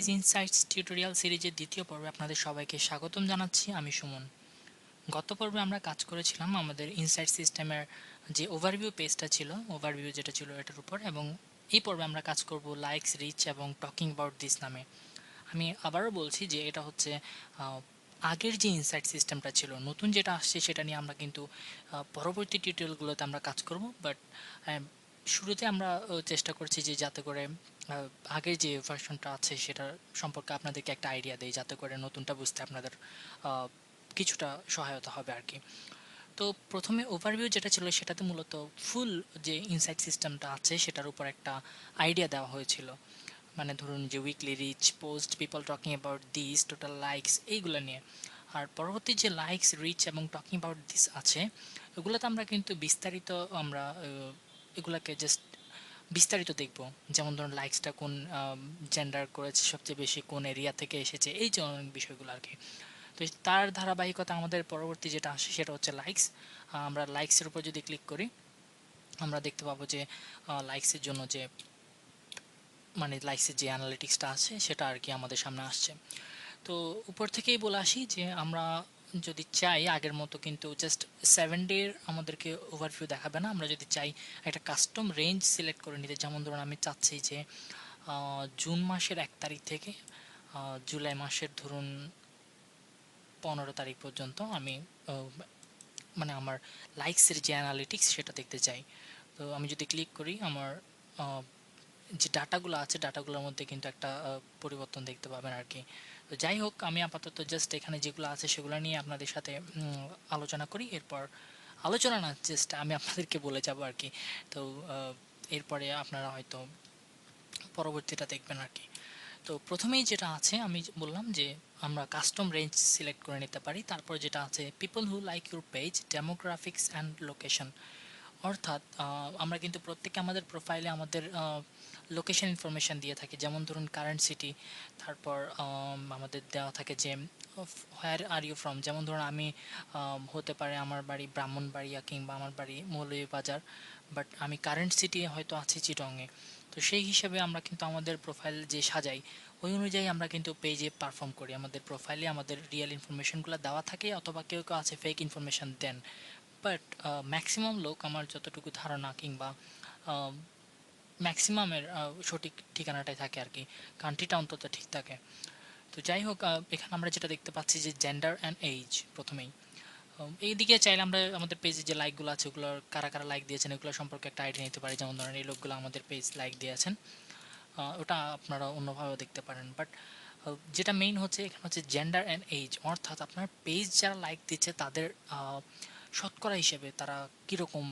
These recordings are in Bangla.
পেজ ইনসাইটস টিউটোরিয়াল সিরিজের দ্বিতীয় পর্বে আপনাদের সবাইকে স্বাগতম জানাচ্ছি। আমি সুমন। গত পর্বে আমরা কাজ করেছিলাম আমাদের ইনসাইট সিস্টেমের যে ওভারভিউ পেজটা ছিল, ওভারভিউ যেটা ছিল এটার উপর, এবং এই পর্বে আমরা কাজ করব লাইকস, রিচ এবং টকিং অ্যাবাউট দিস নামে। আমি আবারও বলছি যে এটা হচ্ছে আগের যে ইনসাইট সিস্টেমটা ছিল, নতুন যেটা আসছে সেটা নিয়ে আমরা কিন্তু পরবর্তী টিউটোরিয়ালগুলোতে আমরা কাজ করব। বাট শুরুতে আমরা চেষ্টা করছি যে যাতে করে আগের যে ভার্সনটা আছে সেটার সম্পর্কে আপনাদেরকে একটা আইডিয়া দেয়, যাতে করে নতুনটা বুঝতে আপনাদের কিছুটা সহায়তা হবে আর কি। তো প্রথমে ওভারভিউ যেটা ছিল সেটাতে মূলত ফুল যে ইনসাইট সিস্টেমটা আছে সেটার উপর একটা আইডিয়া দেওয়া হয়েছিল। মানে ধরুন যে weekly reach, post, people talking about this, total likes, এইগুলো নিয়ে। আর পরবর্তী যে লাইকস, রিচ এবং টকিং অ্যাবাউট দিস আছে, ওগুলোতে আমরা কিন্তু বিস্তারিত আমরা এগুলাকে জাস্ট বিস্তারিত দেখব। যেমন ধরুন লাইকসটা কোন জেন্ডার করেছে সবচেয়ে বেশি, কোন এরিয়া থেকে এসেছে, এই যে অনেক বিষয়গুলো আর কি। তো তার ধারাবাহিকতা আমাদের পরবর্তী যেটা আসে সেটা হচ্ছে লাইকস। আমরা লাইকসের উপর যদি ক্লিক করি, আমরা দেখতে পাবো যে লাইকসের জন্য যে মানে লাইকসের যে অ্যানালিটিক্সটা আছে সেটা আর কি আমাদের সামনে আসছে। তো উপর থেকেই বলে আসি যে আমরা যদি চাই আগের মতো কিন্তু জাস্ট 7 ডের আমাদেরকে ওভারভিউ দেখাবে না। আমরা যদি চাই একটা কাস্টম রেঞ্জ সিলেক্ট করে নিতে, যেমন ধরুন আমি চাচ্ছি যে জুন মাসের 1 তারিখ থেকে জুলাই মাসের ধরুন 15 তারিখ পর্যন্ত আমি মানে আমার লাইকসের যে অ্যানালিটিক্স সেটা দেখতে চাই। তো আমি যদি ক্লিক করি, আমার যে ডাটাগুলো আছে ডাটাগুলোর মধ্যে কিন্তু একটা পরিবর্তন দেখতে পাবেন আর কি। তো যাই হোক, আমি আপাতত জাস্ট এখানে যেগুলো আছে সেগুলো নিয়ে আপনাদের সাথে আলোচনা করি। এরপর আলোচনা না, জাস্ট আমি আপনাদেরকে বলে যাব আর কি। তো এরপরে আপনারা হয়তো পরবর্তীটা দেখবেন আর কি। তো প্রথমেই যেটা আছে আমি বললাম যে আমরা কাস্টম রেঞ্জ সিলেক্ট করে নিতে পারি। তারপর যেটা আছে people who like your page, demographics and location. অর্থাৎ আমরা কিন্তু প্রত্যেকে আমাদের প্রোফাইলে আমাদের লোকেশন ইনফরমেশান দিয়ে থাকি। যেমন ধরুন কারেন্ট সিটি, তারপর আমাদের দেওয়া থাকে যে হোয়ার আর ইউ ফ্রম। যেমন ধরুন আমি হতে পারে আমার বাড়ি ব্রাহ্মণবাড়িয়া কিংবা আমার বাড়ি মৌলভীবাজার, বাট আমি কারেন্ট সিটি হয়তো আছি চিটংয়ে। তো সেই হিসাবে আমরা কিন্তু আমাদের প্রোফাইল যে সাজাই ওই অনুযায়ী আমরা কিন্তু পেজে পারফর্ম করি। আমাদের প্রোফাইলে আমাদের রিয়েল ইনফরমেশনগুলো দেওয়া থাকে, অথবা কেউ কেউ আছে ফেক ইনফরমেশান দেন। বাট ম্যাক্সিমাম লোক, আমার যতটুকু ধারণা, কিংবা ম্যাক্সিমামের সঠিক ঠিকানাটাই থাকে আর কি, কান্ট্রিটা অন্তত ঠিক থাকে। তো যাই হোক, এখানে আমরা যেটা দেখতে পাচ্ছি যে জেন্ডার অ্যান্ড এইজ প্রথমেই। এইদিকে চাইলে আমরা আমাদের পেজে যে লাইকগুলো আছে ওগুলোর কারা কারা লাইক দিয়েছেন এগুলো সম্পর্কে একটা আইডিয়া নিতে পারি। যেমন ধরেন এই লোকগুলো আমাদের পেজ লাইক দিয়েছেন, ওটা আপনারা অন্যভাবেও দেখতে পারেন। বাট যেটা মেইন হচ্ছে এখানে হচ্ছে জেন্ডার অ্যান্ড এইজ, অর্থাৎ আপনার পেজ যারা লাইক দিচ্ছে তাদের শতকরা হিসেবে তারা কীরকম,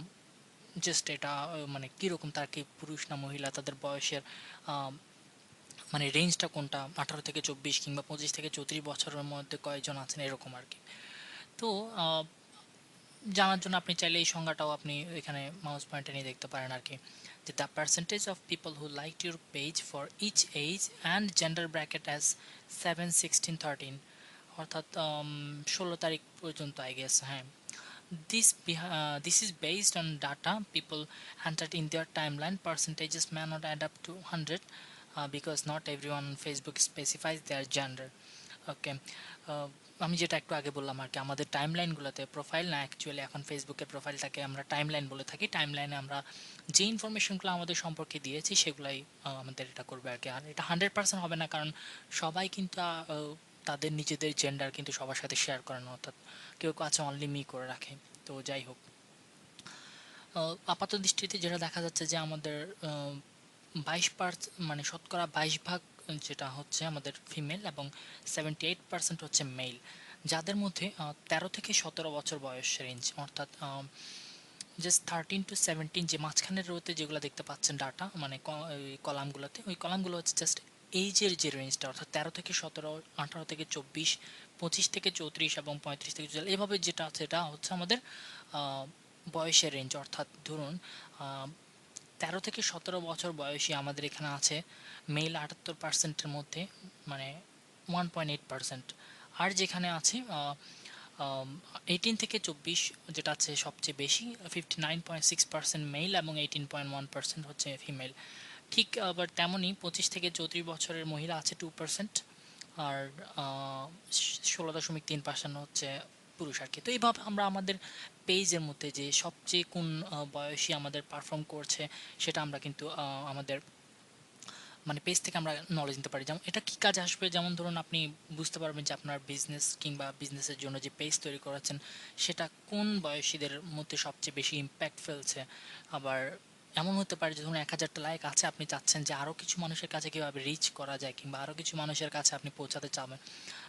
জাস্ট এটা মানে কীরকম, তারা কি পুরুষ না মহিলা, তাদের বয়সের মানে রেঞ্জটা কোনটা, 18 থেকে 24 কিংবা 25 থেকে 34 বছরের মধ্যে কয়েকজন আছেন, এরকম আর কি। তো জানার জন্য আপনি চাইলে এই সংজ্ঞাটাও আপনি এখানে মাউস পয়েন্টে নিয়ে দেখতে পারেন আর কি, যে the percentage of people who like your page for each age and gender bracket as 7, 16, 13, অর্থাৎ 16 তারিখ পর্যন্ত আই গেস। হ্যাঁ, this is based on data people entered in their timeline. Percentages may not add up to 100 because not everyone on Facebook specifies their gender. ওকে, আমি যেটা একটু আগে বললাম আর কি, আমাদের টাইমলাইনগুলোতে প্রোফাইল না, অ্যাকচুয়ালি এখন ফেসবুকের প্রোফাইলটাকে আমরা টাইমলাইন বলে থাকি। টাইমলাইনে আমরা যে ইনফরমেশনগুলো আমাদের সম্পর্কে দিয়েছি সেগুলাই আমাদের এটা করবে আর কি। আর এটা 100% হবে না, কারণ সবাই কিন্তু তাদের নিজেদের জেন্ডার কিন্তু সবার সাথে শেয়ার করে না, অর্থাৎ কেউ কেউ আছে অনলি মি করে রাখে। তো যাই হোক, আপাত দৃষ্টিতে যেটা দেখা যাচ্ছে যে আমাদের 22% মানে শতকরা 22 ভাগ যেটা হচ্ছে আমাদের ফিমেল এবং 78% হচ্ছে মেল, যাদের মধ্যে 13 থেকে 17 বছর বয়স রেঞ্জ। অর্থাৎ জাস্ট 13 to 17 যে মাঝখানের রোতে যেগুলো দেখতে পাচ্ছেন ডাটা, মানে ওই কলামগুলোতে, ওই কলামগুলো হচ্ছে জাস্ট এইজের যে রেঞ্জটা, অর্থাৎ 13 থেকে 17, 18 থেকে 24, 25 থেকে 34 এবং 35 থেকে 44, এভাবে যেটা আছে এটা হচ্ছে আমাদের বয়সের রেঞ্জ। অর্থাৎ ধরুন 13 থেকে 17 বছর বয়সী আমাদের এখানে আছে মেল 78%-এর মধ্যে, মানে 1.8%। আর যেখানে আছে 18 থেকে 24 যেটা আছে সবচেয়ে বেশি, 59.6% মেল এবং 18.1% হচ্ছে ফিমেল। ঠিক আবার তেমনই 25 থেকে 34 বছরের মহিলা আছে 2%, আর 16.3% হচ্ছে পুরুষ আর কি। তো এইভাবে আমরা আমাদের পেজের মধ্যে যে সবচেয়ে কোন বয়সী আমাদের পারফর্ম করছে সেটা আমরা কিন্তু আমাদের মানে পেজ থেকে আমরা নলেজ নিতে পারি। যেমন এটা কী কাজে আসবে, যেমন ধরুন আপনি বুঝতে পারবেন যে আপনার বিজনেস কিংবা বিজনেসের জন্য যে পেজ তৈরি করাচ্ছেন সেটা কোন বয়সীদের মধ্যে সবচেয়ে বেশি ইম্প্যাক্ট ফেলছে। আবার এমন হতে পারে যে ধরুন 1000টা লাইক আছে, আপনি চাচ্ছেন যে আরও কিছু মানুষের কাছে কীভাবে রিচ করা যায় কিংবা আরও কিছু মানুষের কাছে আপনি পৌঁছাতে চাবেন,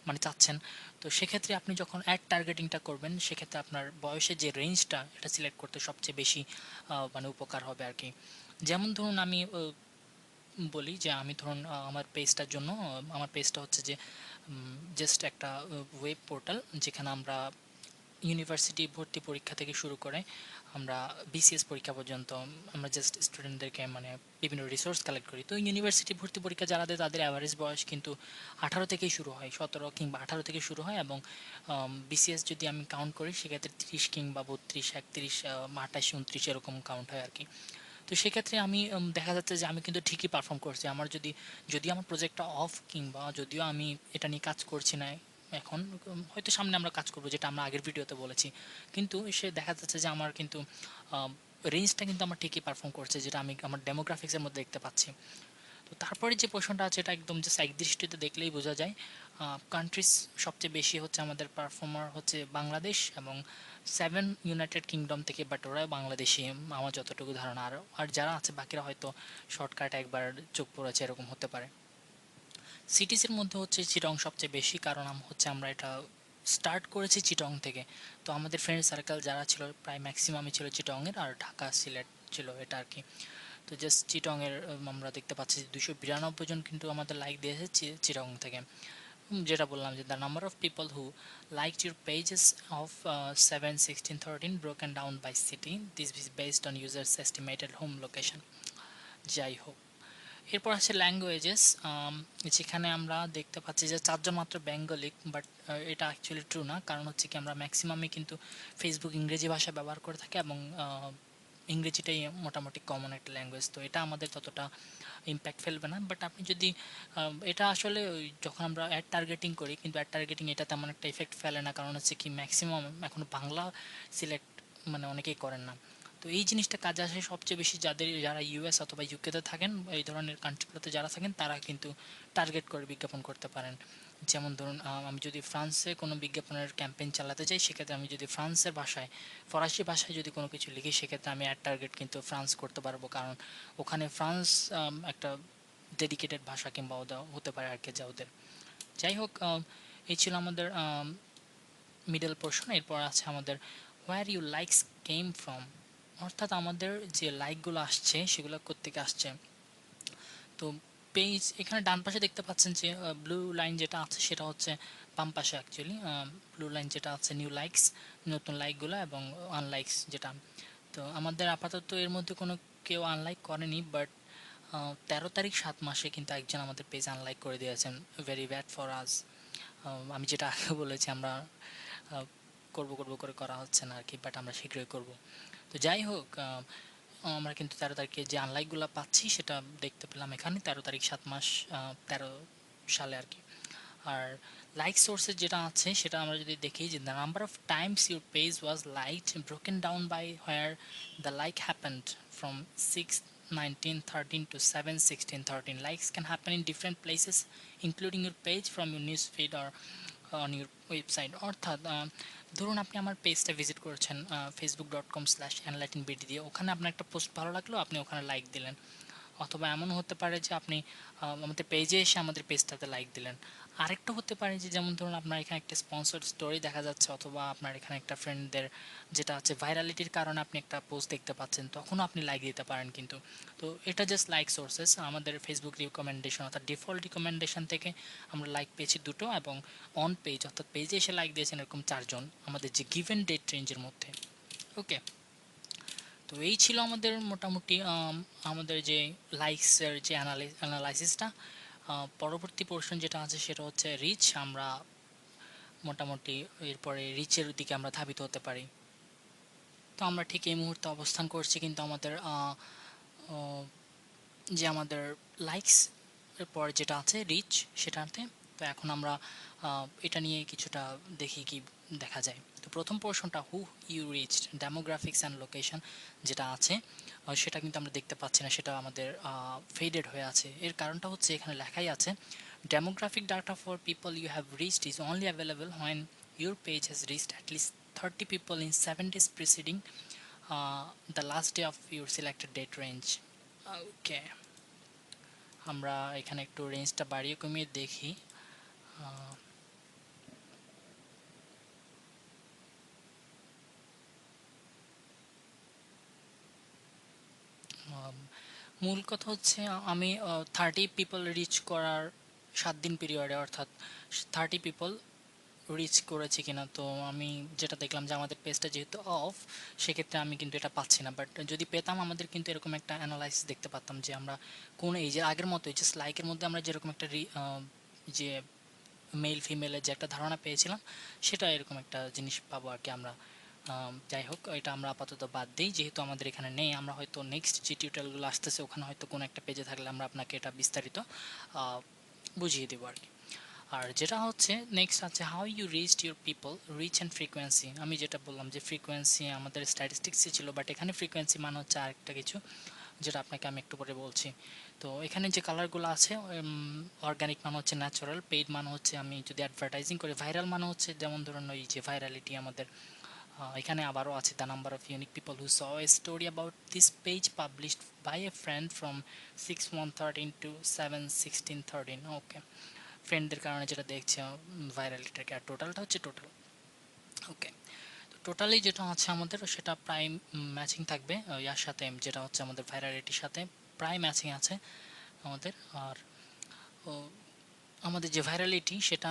মানে চাচ্ছেন। তো সেক্ষেত্রে আপনি যখন অ্যাড টার্গেটিংটা করবেন সেক্ষেত্রে আপনার বয়সের যে রেঞ্জটা এটা সিলেক্ট করতে সবচেয়ে বেশি মানে উপকার হবে আর কি। যেমন ধরুন আমি বলি যে আমি ধরুন আমার পেজটার জন্য আমার পেজটা হচ্ছে যে জাস্ট একটা ওয়েব পোর্টাল যেখানে আমরা ইউনিভার্সিটি ভর্তি পরীক্ষা থেকে শুরু করে আমরা বিসিএস পরীক্ষা পর্যন্ত আমরা জাস্ট স্টুডেন্টদেরকে মানে বিভিন্ন রিসোর্স কালেক্ট করি। তো ইউনিভার্সিটি ভর্তি পরীক্ষা যারা দেয় তাদের অ্যাভারেজ বয়স কিন্তু 18 থেকেই শুরু হয়, 17 কিংবা 18 থেকে শুরু হয়, এবং বিসিএস যদি আমি কাউন্ট করি সেক্ষেত্রে 30 কিংবা 32, 31, 28, 29 এরকম কাউন্ট হয় আর কি। তো সেক্ষেত্রে আমি দেখা যাচ্ছে যে আমি কিন্তু ঠিকই পারফর্ম করছি। আমার যদি আমার প্রজেক্টটা অফ কিংবা যদিও আমি এটা নিয়ে কাজ করছি না এখন, হয়তো সামনে আমরা কাজ করব যেটা আমরা আগের ভিডিওতে বলেছি, কিন্তু সে দেখা যাচ্ছে যে আমার কিন্তু রেঞ্জটা কিন্তু আমার ঠিকই পারফর্ম করছে, যেটা আমি আমার ডেমোগ্রাফিক্সের মধ্যে দেখতে পাচ্ছি। তো তারপরে যে প্রশ্নটা আছে এটা একদম জাস্ট এক দৃষ্টিতে দেখলেই বোঝা যায়। কান্ট্রিজ সবচেয়ে বেশি হচ্ছে আমাদের পারফর্মার হচ্ছে বাংলাদেশ এবং 7 ইউনাইটেড কিংডম থেকে, বাট ওরা বাংলাদেশি আমার যতটুকু ধারণা। আর আর যারা আছে বাকিরা হয়তো শর্টকাট একবার চোখ পড়েছে এরকম হতে পারে। সিটিসের মধ্যে হচ্ছে চিটং সবচেয়ে বেশি, কারণ হচ্ছে আমরা এটা স্টার্ট করেছি চিটং থেকে। তো আমাদের ফ্রেন্ড সার্কেল যারা ছিল প্রায় ম্যাক্সিমামই ছিল চিটংয়ের, আর ঢাকা সিলেট ছিল এটা আর কি। তো জাস্ট চিটংয়ের আমরা দেখতে পাচ্ছি 292 জন কিন্তু আমাদের লাইক দিয়েছে চিটং থেকে। যেটা বললাম যে the number of people who like your pages of 7, 16, 13 broken down vice city, this is based on users estimated home location. যাই হোক, এরপর আছে ল্যাঙ্গুয়েজেস, যেখানে আমরা দেখতে পাচ্ছি যে 4 জন মাত্র বেঙ্গলি, বাট এটা অ্যাকচুয়ালি ট্রু না। কারণ হচ্ছে কি আমরা ম্যাক্সিমামই কিন্তু ফেসবুক ইংরেজি ভাষা ব্যবহার করে থাকি এবং ইংরেজিটাই মোটামুটি কমন একটা ল্যাঙ্গুয়েজ, তো এটা আমাদের ততটা ইম্প্যাক্ট ফেলবে না। বাট আপনি যদি এটা আসলে যখন আমরা অ্যাড টার্গেটিং করি, কিন্তু অ্যাড টার্গেটিং এটা তেমন একটা ইফেক্ট ফেলে না, কারণ হচ্ছে কি ম্যাক্সিমাম এখন বাংলা সিলেক্ট মানে অনেকেই করেন না। তো এই জিনিসটা কাজে আসে সবচেয়ে বেশি যারা ইউএস অথবা ইউকেতে থাকেন, এই ধরনের কান্ট্রিগুলোতে যারা থাকেন তারা কিন্তু টার্গেট করে বিজ্ঞাপন করতে পারেন। যেমন ধরুন আমি যদি ফ্রান্সে কোনো বিজ্ঞাপনের ক্যাম্পেইন চালাতে চাই সেক্ষেত্রে আমি যদি ফ্রান্সের ভাষায় ফরাসি ভাষায় যদি কোনো কিছু লিখি সেক্ষেত্রে আমি অ্যাড টার্গেট কিন্তু ফ্রান্স করতে পারবো, কারণ ওখানে ফ্রান্স একটা ডেডিকেটেড ভাষা কিংবা ওদের হতে পারে আর কি যা ওদের। যাই হোক, এই ছিল আমাদের মিডল পোর্শন। এরপর আছে আমাদের where you likes came from, অর্থাৎ আমাদের যে লাইকগুলো আসছে সেগুলো কোত্থেকে আসছে। তো পেজ এখানে ডান পাশে দেখতে পাচ্ছেন যে ব্লু লাইন যেটা আছে সেটা হচ্ছে বাম পাশে অ্যাকচুয়ালি ব্লু লাইন যেটা আছে নিউ লাইকস, নতুন লাইকগুলো, এবং আনলাইকস যেটা। তো আমাদের আপাতত এর মধ্যে কোনো কেউ আনলাইক করেনি, বাট 13 তারিখ 7 মাসে কিন্তু একজন আমাদের পেজ আনলাইক করে দিয়েছেন। Very bad for us. আমি যেটা আগে বলেছি আমরা করব করব করে করা হচ্ছে না আর কি, বাট আমরা শীঘ্রই করব। তো যাই হোক, আমরা কিন্তু 13 তারিখে যে আনলাইকগুলো পাচ্ছি সেটা দেখতে পেলাম এখানে 13 তারিখ 7 মাস 13 সালে আর কি। আর লাইক সোর্সেস যেটা আছে সেটা আমরা যদি দেখি যে the number of times your page was liked broken down by where the like happened from 6, 19, 13 to 7, 16, 13. Likes can happen in different places including your page from your news feed or on your website. অর্থাৎ ধরুন আপনি আমার পেজটা ভিজিট করেছেন facebook.com/enlightenbd দিয়ে, ওখানে আপনার একটা পোস্ট ভালো লাগলো আপনি ওখানে লাইক দিলেন, অথবা এমনও হতে পারে যে আপনি আমাদের পেজে এসে আমাদের পেজটাতে লাইক দিলেন। আরেকটা হতে পারে যে যেমন ধরুন আপনার এখানে একটা স্পন্সর্ড স্টোরি দেখা যাচ্ছে, অথবা আপনার এখানে একটা ফ্রেন্ডদের যেটা আছে ভাইরালিটির কারণে আপনি একটা পোস্ট দেখতে পাচ্ছেন, তখনও আপনি লাইক দিতে পারেন কিন্তু। তো এটা জাস্ট লাইক সোর্সেস। আমাদের ফেসবুক রিকমেন্ডেশন অর্থাৎ ডিফল্ট রিকমেন্ডেশন থেকে আমরা লাইক পেয়েছি 2টো, এবং অন পেজ অর্থাৎ পেজে এসে লাইক দিয়েছেন এরকম 4 জন আমাদের যে গিভেন ডেট রেঞ্জের মধ্যে। ওকে, তো এই ছিল আমাদের মোটামুটি আমাদের যে লাইকসের যে অ্যানালাইসিসটা। পরবর্তী পোর্শন যেটা আছে সেটা হচ্ছে রিচ। আমরা মোটামুটি এরপরে রিচের দিকে আমরা ধাবিত হতে পারি। তো আমরা ঠিক এই মুহূর্তে অবস্থান করছি কিন্তু আমাদের যে আমাদের লাইকস এর পর যেটা আছে রিচ সেটাতে। তো এখন আমরা এটা নিয়ে কিছুটা দেখি কি দেখা যায়। তো প্রথম পোর্শনটা who you reached demographics and location যেটা আছে সেটা কিন্তু আমরা দেখতে পাচ্ছি না, সেটা আমাদের ফেডেড হয়ে আছে। এর কারণটা হচ্ছে এখানে লেখাই আছে demographic data for people you have reached is only available when your page has reached at least 30 people in 7 days preceding uh, the last day of your selected date range. ওকে, আমরা এখানে একটু রেঞ্জটা বাড়িয়ে কমিয়ে দেখি। আহ, আম, মূল কথা হচ্ছে আমি 30 পিপল রিচ করার 7 দিন পিরিয়ডে অর্থাৎ 30 পিপল রিচ করেছি কিনা। তো আমি যেটা দেখলাম যে আমাদের পেজটা যেহেতু অফ, সেক্ষেত্রে আমি কিন্তু এটা পাচ্ছি না। বাট যদি পেতাম আমাদের কিন্তু এরকম একটা অ্যানালাইসিস দেখতে পারতাম যে আমরা কোন এই যে আগের মতো জাস্ট লাইকের মধ্যে আমরা যেরকম একটা যে মেল ফিমেলের যে একটা ধারণা পেয়েছিলাম, সেটা এরকম একটা জিনিস পাবো আর কি আমরা। যাই হোক, এটা আমরা আপাতত বাদ দিই যেহেতু আমাদের এখানে নেই। আমরা হয়তো নেক্সট যে টিউটোরিয়ালগুলো আসতেছে ওখানে হয়তো কোনো একটা পেজে থাকলে আমরা আপনাকে এটা বিস্তারিত বুঝিয়ে দেবো আর কি। আর যেটা হচ্ছে নেক্সট আছে how you reached your people reach and frequency. আমি যেটা বললাম যে ফ্রিকোয়েন্সি আমাদের স্ট্যাটিস্টিক্সই ছিল, বাট এখানে ফ্রিকোয়েন্সি মানে হচ্ছে আরেকটা কিছু যেটা আপনাকে আমি একটু পরে বলছি। তো এখানে যে কালারগুলো আছে অর্গানিক মানে হচ্ছে ন্যাচারাল, পেইড মানে হচ্ছে আমি যদি অ্যাডভার্টাইজিং করি, ভাইরাল মানে হচ্ছে যেমন ধরুন ওই যে ভাইরালিটি আমাদের। এখানে আবারও আছে the number of unique people who saw a story about this page published by a friend from 6/1/13 to 7/16/13। Okay, ফ্রেন্ডদের কারণে যেটা দেখছি ভাইরালিটাকে। আর টোটালটা হচ্ছে টোটাল। ওকে, তো টোটালি যেটা আছে আমাদের সেটা প্রায় ম্যাচিং থাকবে ইয়ার সাথে, যেটা হচ্ছে আমাদের ভাইরালিটির সাথে প্রায় ম্যাচিং আছে আমাদের। আর ও, আমাদের যে ভাইরালিটি সেটা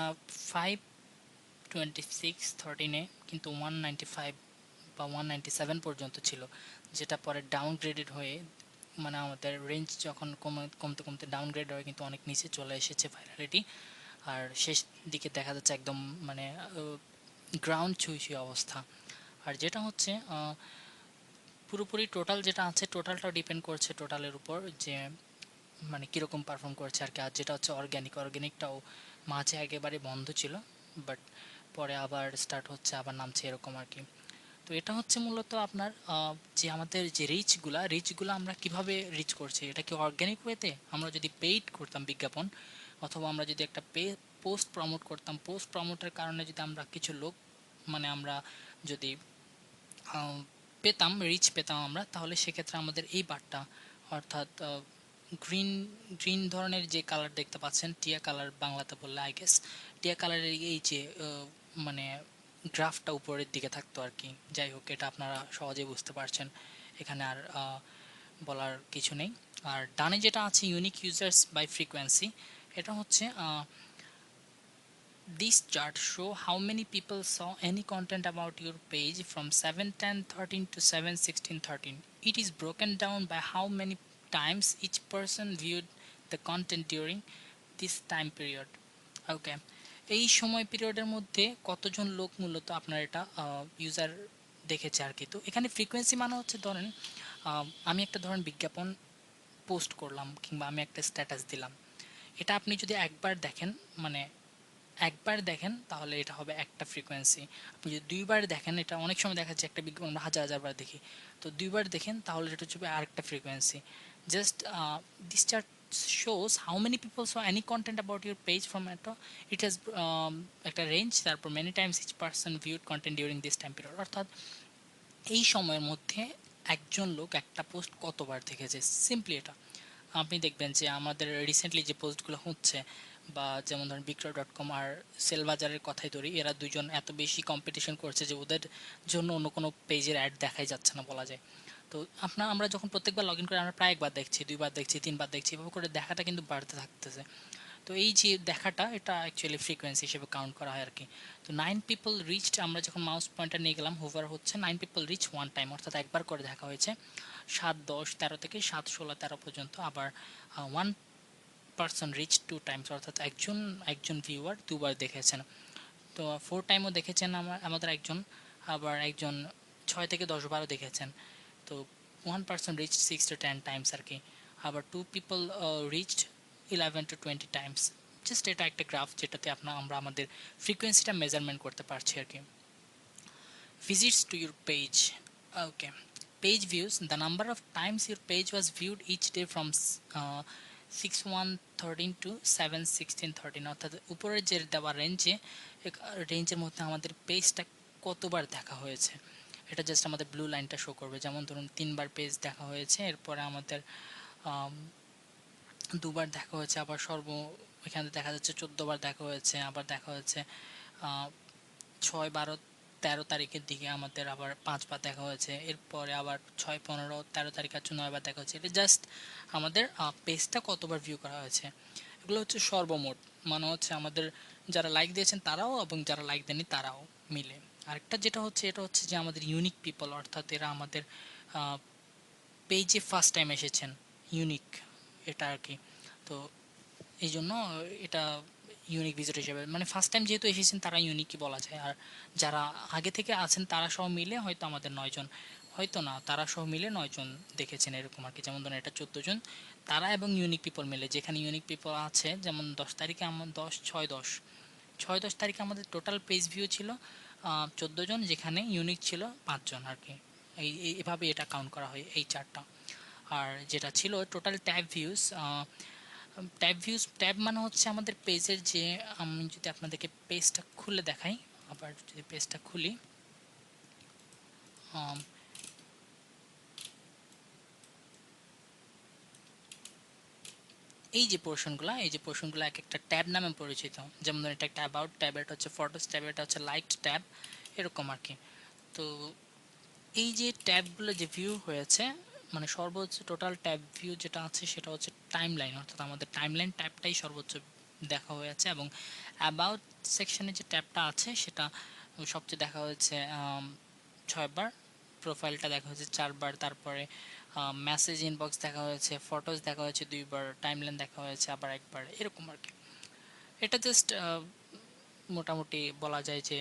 5/26/13-এ কিন্তু 195 বা 197 পর্যন্ত ছিল, যেটা পরে ডাউনগ্রেডেড হয়ে মানে আমাদের রেঞ্জ যখন কমতে কমতে ডাউনগ্রেড হয়ে কিন্তু অনেক নিচে চলে এসেছে ভাইরালিটি। আর শেষ দিকে দেখা যাচ্ছে একদম মানে গ্রাউন্ড ছুঁই ছুঁই অবস্থা। আর যেটা হচ্ছে পুরোপুরি টোটাল যেটা আছে টোটালটাও ডিপেন্ড করছে টোটালের উপর যে মানে কীরকম পারফর্ম করছে আর কি। আর যেটা হচ্ছে অর্গ্যানিকটাও মাঝে একেবারে বন্ধ ছিল, বাট পরে আবার স্টার্ট হচ্ছে আবার নামছে এরকম আর কি। তো এটা হচ্ছে মূলত আপনার যে আমাদের যে রিচগুলো আমরা কিভাবে রিচ করছি, এটা কি অর্গ্যানিক ওয়েতে আমরা যদি পেইড করতাম বিজ্ঞাপন, অথবা আমরা যদি একটা পোস্ট প্রমোট করতাম, পোস্ট প্রমোটের কারণে যদি আমরা কিছু লোক মানে আমরা যদি আহ, রিচ পেতাম আমরা, তাহলে সেক্ষেত্রে আমাদের এই বারটা অর্থাৎ গ্রিন গ্রিন ধরনের যে কালার দেখতে পাচ্ছেন, টিয়া কালার বাংলাতে বললে আই গেস টিয়া কালারের এই যে মানে গ্রাফটা উপরের দিকে থাকতো আর কি। যাই হোক, এটা আপনারা সহজেই বুঝতে পারছেন, এখানে আর বলার কিছু নেই। আর ডানে যেটা আছে ইউনিক ইউজার্স বাই ফ্রিকোয়েন্সি, এটা হচ্ছে this chart show how many people saw any content about your page from 7/10/13 to 7/16/13. It is broken down by how many times each person viewed the content during this time period. ওকে, এই সময় পিরিয়ডের মধ্যে কতজন লোক মূলত আপনার এটা ইউজার দেখেছে আর কি। তো এখানে ফ্রিকোয়েন্সি মানে হচ্ছে ধরেন আমি একটা ধরেন বিজ্ঞাপন পোস্ট করলাম কিংবা আমি একটা স্ট্যাটাস দিলাম, এটা আপনি যদি মানে একবার দেখেন তাহলে এটা হবে একটা ফ্রিকোয়েন্সি। আপনি যদি দুইবার দেখেন, এটা অনেক সময় দেখা যাচ্ছে একটা বিজ্ঞাপন আমরা হাজার হাজার বার দেখি, তো দুইবার দেখেন তাহলে এটা হচ্ছে আরেকটা frequency. Just this chart shows how many people saw any content about your page from it has একটা রেঞ্জ, তারপর many times each person viewed content during this time period, অর্থাৎ এই সময়ের মধ্যে একজন লোক একটা পোস্ট কতবার দেখেছে। সিম্পলি এটা আপনি দেখবেন যে আমাদের রিসেন্টলি যে পোস্টগুলো হচ্ছে, বা যেমন ধরেন বিক্রয়.কম আর সেলবাজারের কথাই ধরি, এরা দুজন এত বেশি কম্পিটিশন করছে যে ওদের জন্য অন্য কোনো পেজের অ্যাড দেখাই যাচ্ছে না বলা যায়। তো আমরা যখন প্রত্যেকবার লগ ইন করে আমরা প্রায় একবার দেখছি, দুইবার দেখছি, তিনবার দেখছি, এভাবে করে দেখাটা কিন্তু বাড়তে থাকতেছে। তো এই যে দেখাটা এটা অ্যাকচুয়ালি ফ্রিকোয়েন্সি হিসেবে কাউন্ট করা হয় আর কি। তো 9 পিপল রিচড, আমরা যখন মাউস পয়েন্টার নিয়ে গেলাম হোভার হচ্ছে 9 পিপল রিচ ওয়ান টাইম, অর্থাৎ একবার করে দেখা হয়েছে 7/10/13 থেকে 7/16/13 পর্যন্ত। আবার 1 পার্সন রিচ 2 টাইমস, অর্থাৎ একজন ভিউয়ার দুবার দেখেছেন। তো 4 টাইমও দেখেছেন আমাদের একজন, আবার একজন 6 থেকে 10 বারও দেখেছেন। তো 1 পার্সন রিচ 6 to 10 টাইমস আর কি। আবার 2 people reached 11 to 20 Times. Just এটা একটা গ্রাফ যেটাতে আমরা আমাদের ফ্রিকোয়েন্সিটা মেজারমেন্ট করতে পারছি আর কি। visits to your page. Okay, page views, the number of times your page was viewed each day from 6/1/13 to 7/16/13, অর্থাৎ উপরের যে দেওয়া রেঞ্জের মধ্যে আমাদের পেজটা কতবার দেখা হয়েছে এটা জাস্ট আমাদের ব্লু লাইনটা শো করবে। যেমন ধরুন 3বার পেজ দেখা হয়েছে, এরপরে আমাদের 2বার দেখা হয়েছে, আবার এখানে দেখা যাচ্ছে 14বার দেখা হয়েছে, আবার দেখা হয়েছে 6, 12, 13 তারিখের দিকে আমাদের আবার 5বার দেখা হয়েছে, এরপরে আবার 6, 15, 13 তারিখ আছে 9বার দেখা হয়েছে। এটা জাস্ট আমাদের পেজটা কতবার ভিউ করা হয়েছে। এগুলো হচ্ছে সর্বমোট, মানে হচ্ছে আমাদের যারা লাইক দিয়েছেন তারাও এবং যারা লাইক দেননি তারাও মিলে। আরেকটা যেটা হচ্ছে এটা হচ্ছে যে আমাদের ইউনিক পিপল, অর্থাৎ এরা আমাদের পেজে ফার্স্ট টাইম এসেছেন, ইউনিক এটা আর কি। তো এই জন্য এটা ইউনিক ভিজিটর হিসেবে, মানে ফার্স্ট টাইম যেহেতু এসেছেন তারা ইউনিকই বলা যায়। আর যারা আগে থেকে আছেন তারা সহ মিলে হয়তো আমাদের 9 জন, হয়তো না, তারা সহ মিলে 9 জন দেখেছেন এরকম আর কি। যেমন ধরুন এটা 14 জন, তারা এবং ইউনিক পিপল মিলে, যেখানে ইউনিক পিপল আছে যেমন 10 তারিখে আমার 10 6 10 তারিখে আমাদের টোটাল পেজ ভিউ ছিল 14 জন, যেখানে ইউনিক ছিল 5 জন আর কি। এভাবে এটা কাউন্ট করা হয় এই চারটা। আর যেটা ছিল টোটাল ট্যাব মানে হচ্ছে আমাদের পেজের যে, আমি যদি আপনাদেরকে পেজটা খুলে দেখাই, আবার যদি পেজটা খুলি, এই যে পোর্শনগুলো এক একটা ট্যাব নামে পরিচিত। যেমন ধরুন এটা একটা অ্যাবাউট ট্যাব, এটা হচ্ছে ফটোস ট্যাব, এটা হচ্ছে লাইকড ট্যাব, এরকম আর কি। তো এই যে ট্যাবগুলো যে ভিউ হয়েছে, মানে সর্বোচ্চ টোটাল ট্যাব ভিউ যেটা আছে সেটা হচ্ছে টাইমলাইন, অর্থাৎ আমাদের টাইমলাইন ট্যাবটাই সর্বোচ্চ দেখা হয়েছে। এবং অ্যাবাউট সেকশনে যে ট্যাবটা আছে সেটা সবচেয়ে দেখা হয়েছে 6বার, প্রোফাইলটা দেখা হয়েছে 4বার, তারপরে মেসেজ ইনবক্স দেখা হয়েছে, ফটোস দেখা হয়েছে 2বার, টাইমলাইন দেখা হয়েছে আবার 1বার, এরকম আর কি। এটা জাস্ট মোটামুটি বলা যায় যে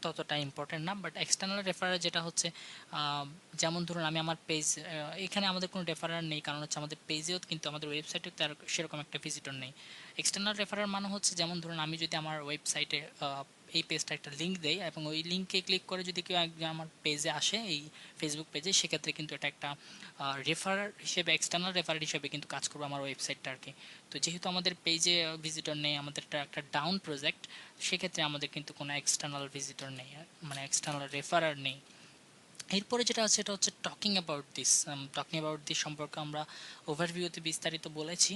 ততটা ইম্পর্টেন্ট না। বাট এক্সটার্নাল রেফারার যেটা হচ্ছে যেমন ধরুন আমি আমার পেজ, এখানে আমাদের কোনো রেফারার নেই, কারণ হচ্ছে আমাদের পেজেও কিন্তু আমাদের ওয়েবসাইটে তার সেরকম একটা ভিজিটর নেই। এক্সটার্নাল রেফারার মানে হচ্ছে যেমন ধরুন আমি যদি আমার ওয়েবসাইটে এই পেজটা একটা লিঙ্ক দেই এবং ওই লিঙ্কে ক্লিক করে যদি কেউ একজন আমার পেজে আসে, এই ফেসবুক পেজে, সেক্ষেত্রে কিন্তু এটা একটা রেফারার হিসেবে, এক্সটার্নাল রেফারার হিসেবে কিন্তু কাজ করবে আমার ওয়েবসাইটটা আর কি। তো যেহেতু আমাদের পেজে ভিজিটর নেই, আমাদের একটা ডাউন প্রজেক্ট, সেক্ষেত্রে আমাদের কিন্তু কোনো এক্সটার্নাল ভিজিটর নেই, মানে এক্সটার্নাল রেফারার নেই। এরপরে যেটা আছে সেটা হচ্ছে টকিং অ্যাবাউট দিস সম্পর্কে আমরা ওভারভিউতে বিস্তারিত বলেছি।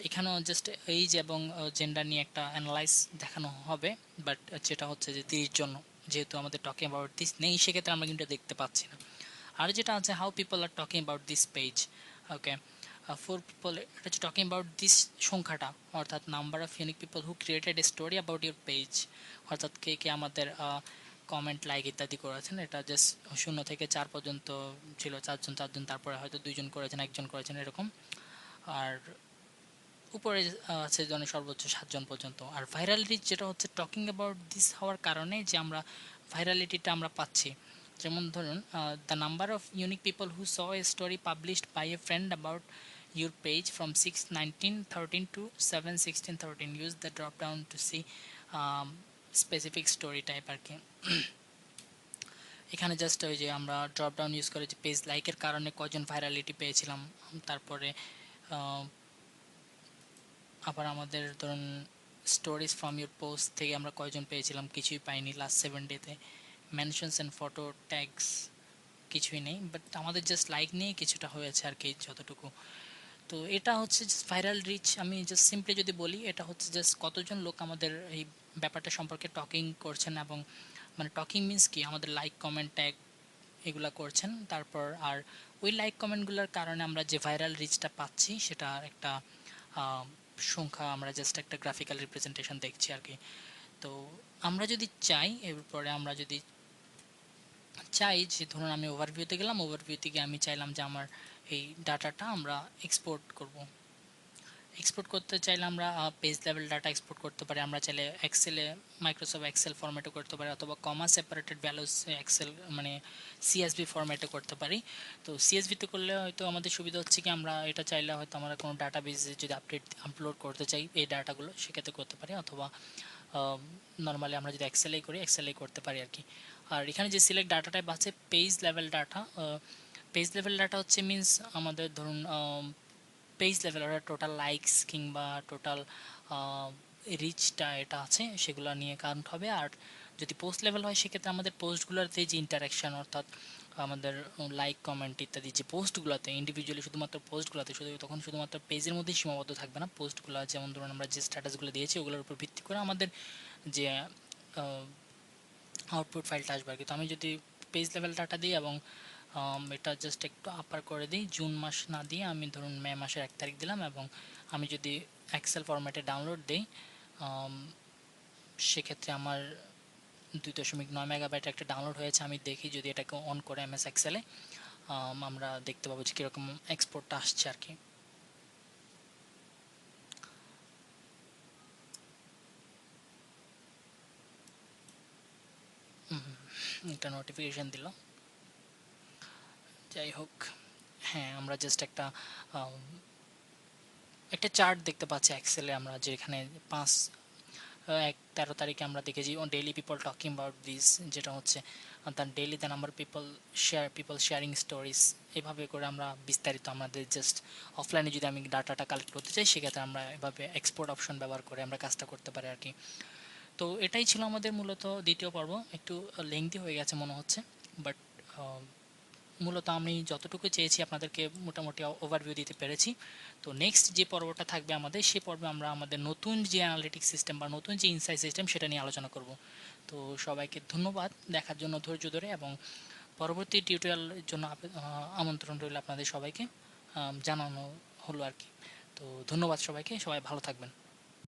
এখানেও জাস্ট এইজ এবং জেন্ডার নিয়ে একটা অ্যানালাইজ দেখানো হবে। বাট যেটা হচ্ছে যে 30 জন, যেহেতু আমাদের টকিং অ্যাবাউট দিস নেই, সেক্ষেত্রে আমরা কিন্তু দেখতে পাচ্ছি না। আর যেটা আছে how people are talking about this page. Okay, 4 people, এটা হচ্ছে টকিং অ্যাবাউট দিস সংখ্যাটা, অর্থাৎ number of unique people who created A story about your page, অর্থাৎ কে কে আমাদের কমেন্ট, লাইক ইত্যাদি করেছেন। এটা জাস্ট 0 থেকে 4 পর্যন্ত ছিল, 4 জন, তারপরে হয়তো 2 জন করেছেন, 1 জন করেছেন, এরকম। আর উপরে আছে জনে সর্বোচ্চ 7 জন পর্যন্ত। আর ভাইরাল রিচ যেটা হচ্ছে টকিং অ্যাবাউট দিস হওয়ার কারণে যে আমরা ভাইরালিটিটা আমরা পাচ্ছি। যেমন ধরুন the number of unique people who saw a story published by a friend about your page from 6/19/13 to 7/16/13, use the drop down to see specific story type আর কি। এখানে জাস্ট ওই যে আমরা ড্রপ ডাউন ইউজ করে যে পেজ লাইকের কারণে কজন ভাইরালিটি পেয়েছিলাম, তারপরে আবার আমাদের ধরুন স্টোরিজ ফ্রম ইউর পোস্ট থেকে আমরা কয়জন পেয়েছিলাম, কিছুই পাইনি লাস্ট 7 ডেতে। মেনশনস অ্যান্ড ফটো ট্যাগস কিছুই নেই, বাট আমাদের জাস্ট লাইক নিয়ে কিছুটা হয়েছে আর কি, যতটুকু। তো এটা হচ্ছে ভাইরাল রিচ। আমি জাস্ট সিম্পলি যদি বলি, এটা হচ্ছে জাস্ট কতজন লোক আমাদের এই ব্যাপারটা সম্পর্কে টকিং করছেন, এবং মানে টকিং মিন্স কি, আমাদের লাইক, কমেন্ট, ট্যাগ এগুলা করছেন। তারপর আর ওই লাইক কমেন্টগুলোর কারণে আমরা যে ভাইরাল রিচটা পাচ্ছি সেটা একটা সংখ্যা, আমরা জাস্ট একটা গ্রাফিক্যাল রিপ্রেজেন্টেশন দেখছি আর কি। তো আমরা যদি চাই, এরপরে আমরা যদি চাই যে ধরুন আমি ওভারভিউতে গেলাম, ওভারভিউ থেকে আমি চাইলাম যে আমার এই ডাটাটা আমরা এক্সপোর্ট করব। এক্সপোর্ট করতে চাইলে আমরা পেজ লেভেল ডাটা এক্সপোর্ট করতে পারি, আমরা চাইলে এক্সেলে মাইক্রোসফট এক্সেল ফরম্যাটে করতে পারি, অথবা কমা সেপারেটেড ভ্যালুস এক্সেল মানে সিএসভি ফরম্যাটে করতে পারি। তো সিএসভিতে করলে হয়তো আমাদের সুবিধা হচ্ছে কি, আমরা এটা চাইলে হয়তো আমরা কোনো ডাটাবেসে যদি আপলোড করতে চাই এই ডাটাগুলো, সেক্ষেত্রে করতে পারি, অথবা নর্মালি আমরা যদি এক্সেলেই করি এক্সেলেই করতে পারি আর কি। আর এখানে যে সিলেক্ট ডাটা টাইপ আছে page level data, page level data হচ্ছে মিন্স আমাদের ধরুন পেজ লেভেল অর্থাৎ টোটাল লাইকস কিংবা টোটাল রিচটা এটা আছে সেগুলো নিয়ে কাউন্ট হবে। আর যদি পোস্ট লেভেল হয় সেক্ষেত্রে আমাদের পোস্টগুলোতে যে ইন্টারাকশান অর্থাৎ আমাদের লাইক কমেন্ট ইত্যাদি যে পোস্টগুলোতে ইন্ডিভিজুয়ালি শুধুমাত্র পোস্টগুলোতে তখন শুধুমাত্র পেজের মধ্যেই সীমাবদ্ধ থাকবে না, পোস্টগুলো যেমন ধরুন আমরা যে স্ট্যাটাসগুলো দিয়েছি ওগুলোর উপর ভিত্তি করে আমাদের যে আউটপুট ফাইলটা আসবে আর কি। তো আমি যদি পেজ লেভেল ডাটা দিই এবং এটা জাস্ট একটু আপার করে দিই, জুন মাস না দিয়ে আমি ধরুন মে মাসের 1 তারিখ দিলাম, এবং আমি যদি এক্সেল ফরম্যাটে ডাউনলোড দিই সেক্ষেত্রে আমার 2.9 মেগাবাইট একটা ডাউনলোড হয়েছে। আমি দেখি যদি এটাকে অন করে এমএস এক্সেলে আমরা দেখতে পাবো যে কীরকম এক্সপোর্টটা আসছে আর কি। একটা নোটিফিকেশান দিল, যাই হোক। হ্যাঁ, আমরা জাস্ট একটা চার্ট দেখতে পাচ্ছি এক্সেলে, আমরা যেখানে 13 তারিখে আমরা দেখেছি daily people talking about this, যেটা হচ্ছে তার daily the number people sharing stories. এভাবে করে আমরা বিস্তারিত আমাদের জাস্ট অফলাইনে যদি আমি ডাটাটা কালেক্ট করতে চাই সেক্ষেত্রে আমরা এভাবে এক্সপোর্ট অপশন ব্যবহার করে আমরা কাজটা করতে পারি আর কি। তো এটাই ছিল আমাদের মূলত দ্বিতীয় পর্ব, একটু লেংদি হয়ে গেছে মনে হচ্ছে, বাট মূলত আমি যতটুকু চেয়েছি আপনাদেরকে মোটামুটি ওভারভিউ দিতে পেরেছি। তো নেক্সট যে পর্বটা থাকবে আমাদের, সেই পর্বে আমরা আমাদের নতুন যে অ্যানালিটিক্স সিস্টেম বা নতুন যে ইনসাইট সিস্টেম সেটা নিয়ে আলোচনা করব। তো সবাইকে ধন্যবাদ দেখার জন্য ধৈর্য ধরে, এবং পরবর্তী টিউটোরিয়ালের জন্য আমন্ত্রণ রইল আপনাদের সবাইকে, জানানো হলো আর কি। তো ধন্যবাদ সবাইকে, সবাই ভালো থাকবেন।